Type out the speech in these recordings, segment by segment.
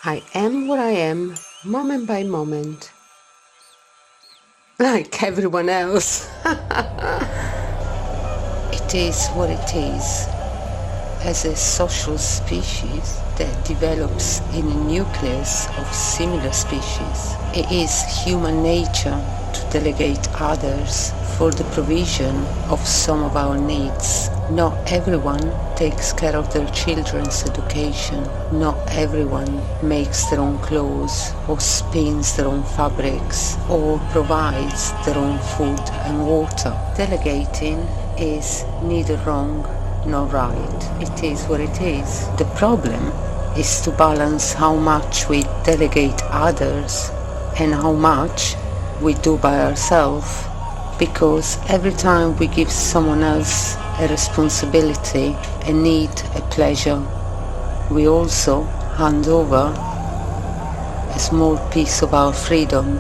I am what I am, moment by moment, like everyone else. It is what it is. As a social species that develops in a nucleus of similar species, it is human nature to delegate others for the provision of some of our needs. Not everyone takes care of their children's education. Not everyone makes their own clothes or spins their own fabrics or provides their own food and water. Delegating is neither wrong nor right. It is what it is. The problem is to balance how much we delegate others and how much we do by ourselves, because every time we give someone else a responsibility, a need, a pleasure, we also hand over a small piece of our freedom.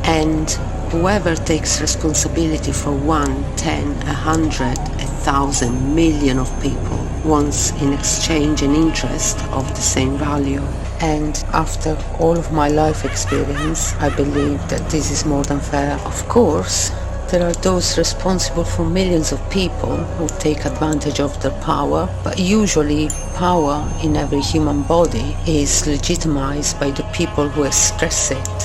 And whoever takes responsibility for 1, 10, 100, 1,000, million of people wants in exchange an interest of the same value. And after all of my life experience, I believe that this is more than fair. Of course, there are those responsible for millions of people who take advantage of their power, but usually power in every human body is legitimized by the people who express it.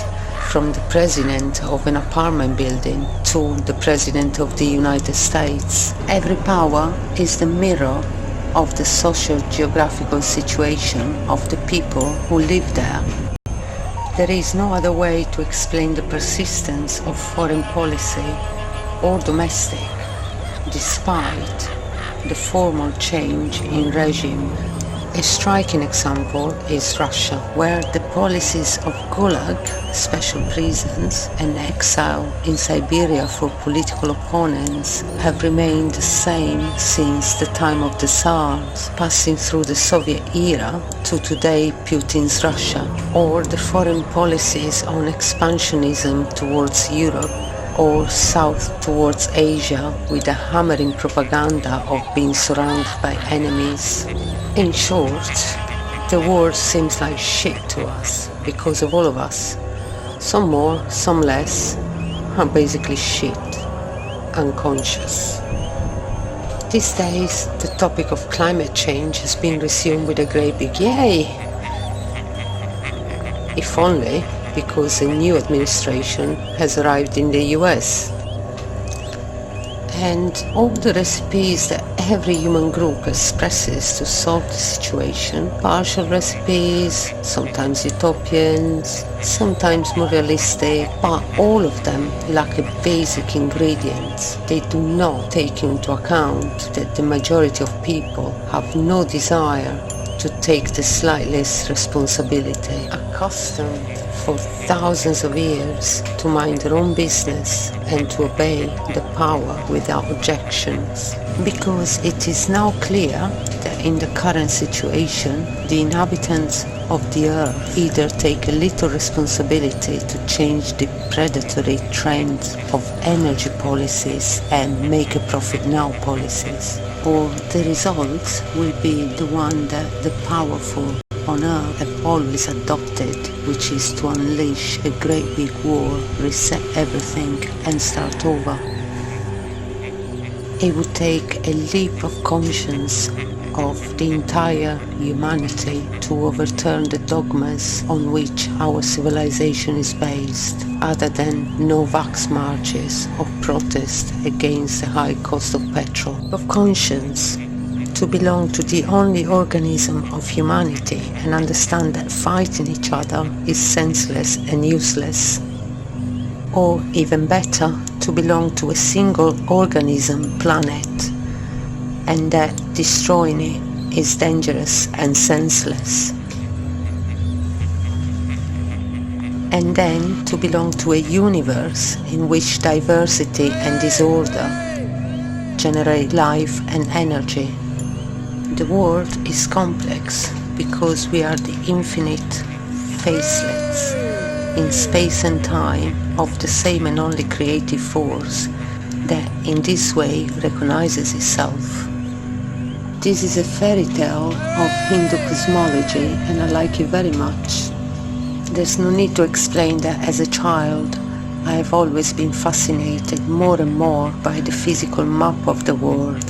From the president of an apartment building to the president of the United States. Every power is the mirror of the social geographical situation of the people who live there. There is no other way to explain the persistence of foreign policy or domestic, despite the formal change in regime. A striking example is Russia, where the policies of Gulag, special prisons, and exile in Siberia for political opponents have remained the same since the time of the Tsars, passing through the Soviet era to today Putin's Russia, or the foreign policies on expansionism towards Europe or south towards Asia, with the hammering propaganda of being surrounded by enemies. In short, the world seems like shit to us because of all of us. Some more, some less, are basically shit, unconscious. These days, the topic of climate change has been resumed with a great big yay. If only because a new administration has arrived in the US. And all the recipes that every human group expresses to solve the situation, partial recipes, sometimes utopians, sometimes more realistic, but all of them lack a basic ingredient. They do not take into account that the majority of people have no desire to take the slightest responsibility, accustomed for thousands of years to mind their own business and to obey the power without objections. Because it is now clear that in the current situation, the inhabitants of the earth either take a little responsibility to change the predatory trend of energy policies and make a profit now policies, or the result will be the one that the powerful on earth have always adopted, which is to unleash a great big war, reset everything and start over. It would take a leap of conscience of the entire humanity to overturn the dogmas on which our civilization is based, other than no-vax marches or protest against the high cost of petrol. Of conscience to belong to the only organism of humanity and understand that fighting each other is senseless and useless. Or even better, to belong to a single organism planet, and that destroying it is dangerous and senseless. And then to belong to a universe in which diversity and disorder generate life and energy. The world is complex because we are the infinite facelets in space and time of the same and only creative force that in this way recognizes itself. This is a fairy tale of Hindu cosmology and I like it very much. There's no need to explain that as a child I have always been fascinated more and more by the physical map of the world,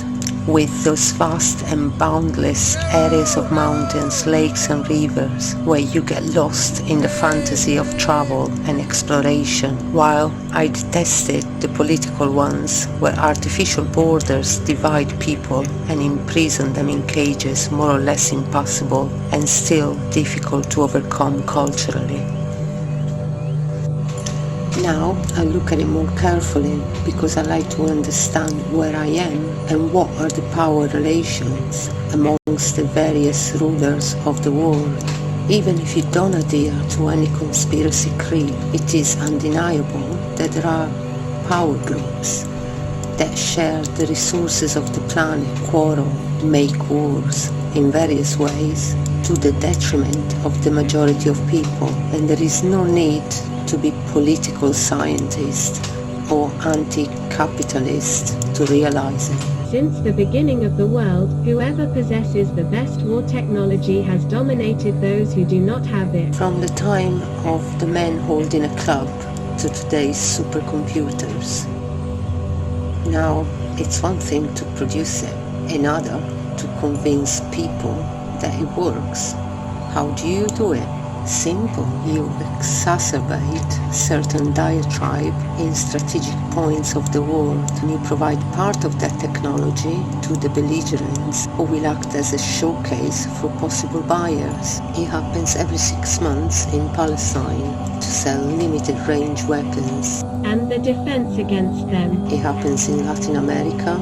with those vast and boundless areas of mountains, lakes and rivers where you get lost in the fantasy of travel and exploration, while I detested the political ones where artificial borders divide people and imprison them in cages more or less impassable and still difficult to overcome culturally. Now I look at it more carefully because I like to understand where I am and what are the power relations amongst the various rulers of the world. Even if you don't adhere to any conspiracy creed, it is undeniable that there are power groups that share the resources of the planet, quarrel, make wars in various ways to the detriment of the majority of people, and there is no need to be political scientist or anti-capitalist to realize it. Since the beginning of the world, whoever possesses the best war technology has dominated those who do not have it. From the time of the men holding a club to today's supercomputers. Now, it's one thing to produce it, another to convince people that it works. How do you do it? Simple. You exacerbate certain diatribe in strategic points of the world, and you provide part of that technology to the belligerents who will act as a showcase for possible buyers. It happens every 6 months in Palestine to sell limited range weapons. And the defense against them. It happens in Latin America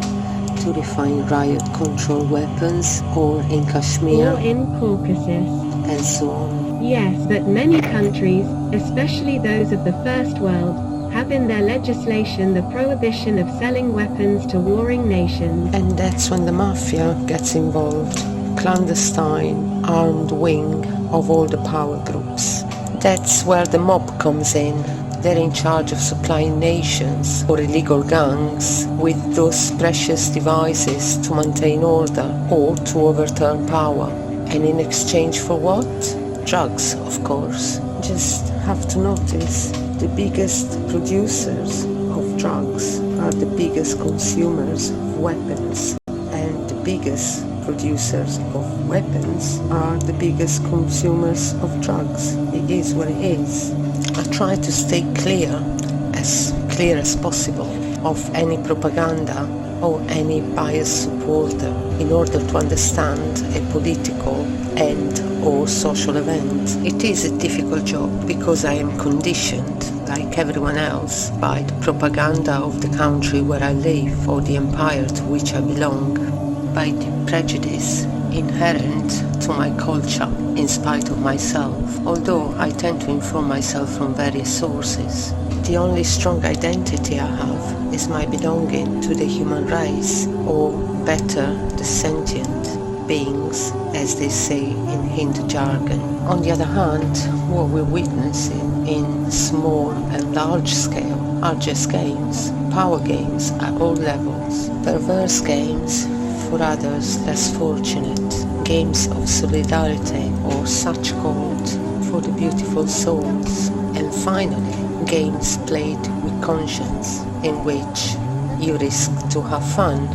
to refine riot control weapons, or in Kashmir, or in Caucasus, and so on. Yes, but many countries, especially those of the First World, have in their legislation the prohibition of selling weapons to warring nations. And that's when the mafia gets involved, clandestine, armed wing of all the power groups. That's where the mob comes in. They're in charge of supplying nations or illegal gangs with those precious devices to maintain order or to overturn power. And in exchange for what? Drugs, of course. Just have to notice the biggest producers of drugs are the biggest consumers of weapons, and the biggest producers of weapons are the biggest consumers of drugs. It is what it is. I try to stay clear as possible of any propaganda or any biased supporter in order to understand a political and or social event. It is a difficult job because I am conditioned, like everyone else, by the propaganda of the country where I live or the empire to which I belong, by the prejudice inherent to my culture in spite of myself, although I tend to inform myself from various sources. The only strong identity I have is my belonging to the human race, or better, the sentient beings, as they say in Hindu jargon. On the other hand, what we're witnessing in small and large scale are just games, power games at all levels, perverse games for others less fortunate, games of solidarity or such called for the beautiful souls, and finally games played with conscience in which you risk to have fun.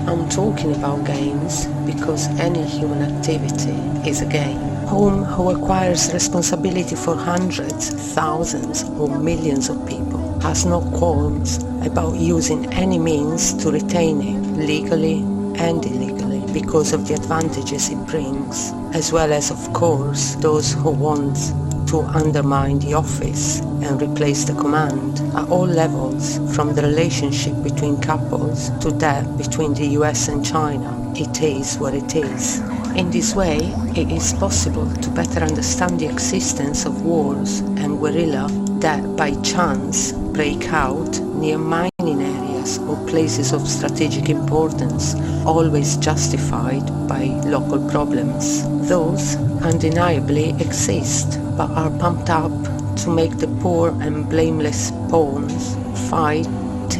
I'm talking about games because any human activity is a game. Who acquires responsibility for hundreds, thousands or millions of people has no qualms about using any means to retain it, legally and illegally, because of the advantages it brings, as well as, of course, those who want to undermine the office and replace the command at all levels, from the relationship between couples to that between the US and China. It is what it is. In this way, it is possible to better understand the existence of wars and guerrilla that by chance break out near mining areas or places of strategic importance, always justified by local problems. Those undeniably exist, but are pumped up to make the poor and blameless pawns fight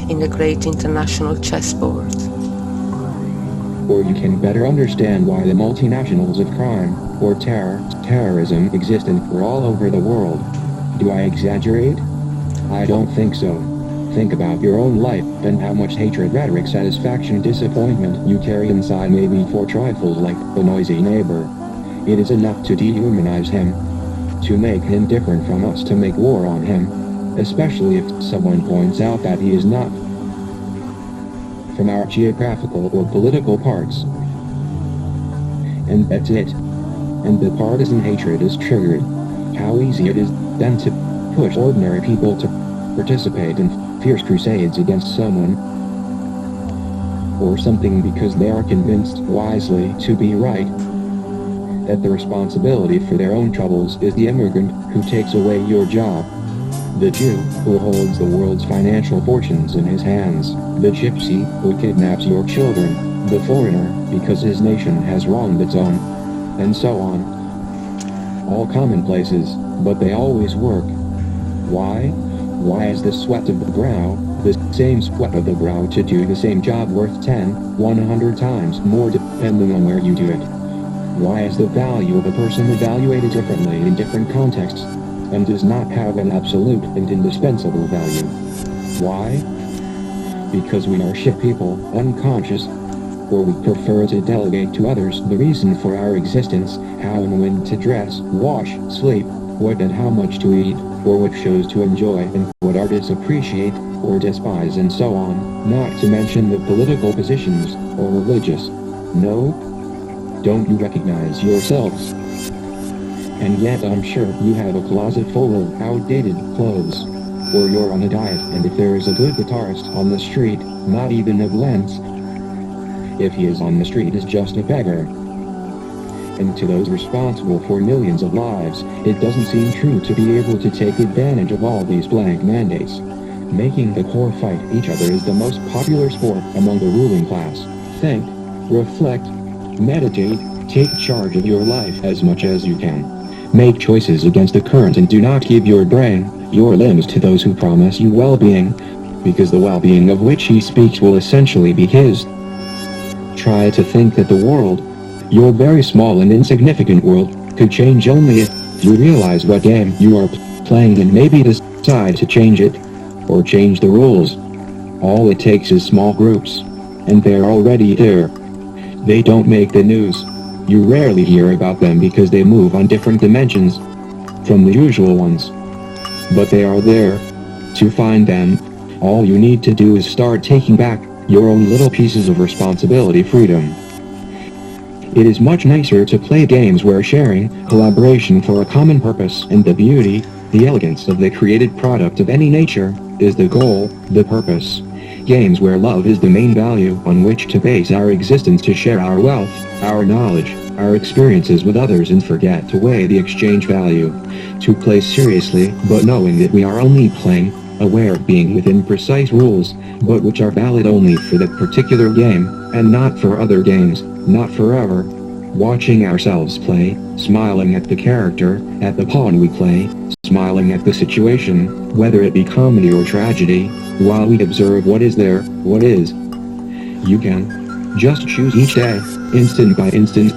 in the great international chessboard. or you can better understand why the multinationals of crime, or terrorism exist and are all over the world. Do I exaggerate? I don't think so. Think about your own life, and how much hatred, rhetoric, satisfaction, disappointment you carry inside, maybe for trifles like a noisy neighbor. It is enough to dehumanize him, to make him different from us, to make war on him, especially if someone points out that he is not from our geographical or political parts. And that's it. And the partisan hatred is triggered. How easy it is then to push ordinary people to participate in fierce crusades against someone or something because they are convinced wisely to be right, that the responsibility for their own troubles is the immigrant who takes away your job, the Jew who holds the world's financial fortunes in his hands, the gypsy who kidnaps your children, the foreigner because his nation has wronged its own, and so on. All commonplaces, but they always work. Why? Why is the sweat of the brow, the same sweat of the brow to do the same job worth 10, 100 times more depending on where you do it? Why is the value of a person evaluated differently in different contexts, and does not have an absolute and indispensable value? Why? Because we are shit people, unconscious, or we prefer to delegate to others the reason for our existence, how and when to dress, wash, sleep, what and how much to eat, or what shows to enjoy and what artists appreciate or despise, and so on, not to mention the political positions or religious. No? Don't you recognize yourselves? And yet I'm sure you have a closet full of outdated clothes. Or you're on a diet, and if there is a good guitarist on the street, not even a glance, if he is on the street, is just a beggar. And to those responsible for millions of lives, it doesn't seem true to be able to take advantage of all these blank mandates. Making the poor fight each other is the most popular sport among the ruling class. Think, reflect, meditate, take charge of your life as much as you can. Make choices against the current and do not give your brain, your limbs to those who promise you well-being, because the well-being of which he speaks will essentially be his. Try to think that the world, your very small and insignificant world, could change only if you realize what game you are playing and maybe decide to change it, or change the rules. All it takes is small groups, and they're already there. They don't make the news. You rarely hear about them because they move on different dimensions from the usual ones. But they are there. To find them, all you need to do is start taking back your own little pieces of responsibility, freedom. It is much nicer to play games where sharing, collaboration for a common purpose, and the beauty, the elegance of the created product of any nature, is the goal, the purpose. Games where love is the main value on which to base our existence, to share our wealth, our knowledge, our experiences with others, and forget to weigh the exchange value. To play seriously, but knowing that we are only playing, aware of being within precise rules, but which are valid only for that particular game, and not for other games, not forever. Watching ourselves play, smiling at the character, at the pawn we play, smiling at the situation, whether it be comedy or tragedy, while we observe what is there, what is. You can just choose each day, instant by instant.